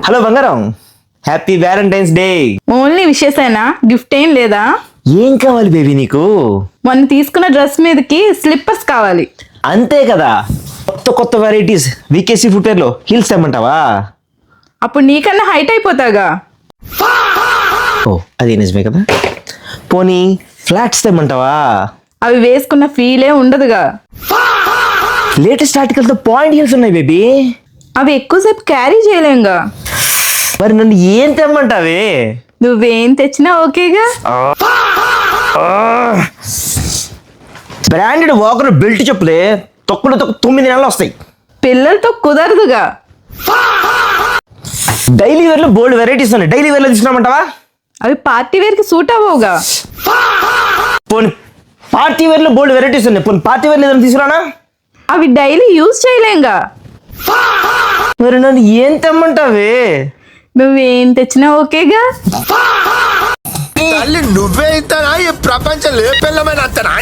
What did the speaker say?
Hello బంగారం, happy valentine's day. Only విషెసేనా? Gift ఏం లేదా? ఏం కావాలి బేబీ నీకు? మొన్న తీసుకున్న డ్రెస్ మీదకి స్లిప్పర్స్ కావాలి. అంతే కదా, కొత్త కొత్త వెరైటీస్ వికేసీ ఫుట్వేర్ లో హీల్స్ తెమ్మంటావా? అప్పుడు నీకన్నా హైట్ అయిపోతాగా. ఓ అది నిజమే కదా. పోనీ ఫ్లాట్స్ తెమ్మంటావా? అవి వేసుకున్న ఫీలే ఉండదుగా. లేటెస్ట్ ఆర్టికల్ తో పాయింట్ హీల్స్ ఉన్నాయి బేబీ. అవి ఎక్కువసేపు క్యారీ చేయలేంగా. మరి నన్ను ఏం తెమ్మంటావే? నువ్వేం తెచ్చినా ఓకేగా. బ్రాండెడ్ వాకర్ బెల్ట్ చెప్పులే, తొక్కులు 9 నెలలు వస్తాయి. పిల్లలతో కుదరదుగా. డైలీ వేర్ లో బోల్డ్ వెరైటీస్ ఉన్నాయి, డైలీ వేర్ లో తీసుకున్నామంటావా? అవి పార్టీ వేర్ కి సూట్ అవ్వవుగా. పోనీ పార్టీ వేర్ లో బోల్డ్ వెరైటీస్ ఉన్నాయి, పోనీ పార్టీ వేర్ ఏదైనా తీసుకురానా? అవి డైలీ యూజ్ చేయలేంగా. మరి నన్ను ఏం తెమ్మంటావే? నువ్వేం తెచ్చినా ఓకేగా. తల్లి నువ్వే ఇంతనా? ఈ ప్రపంచం లేపెళ్ళమైన అంతనా?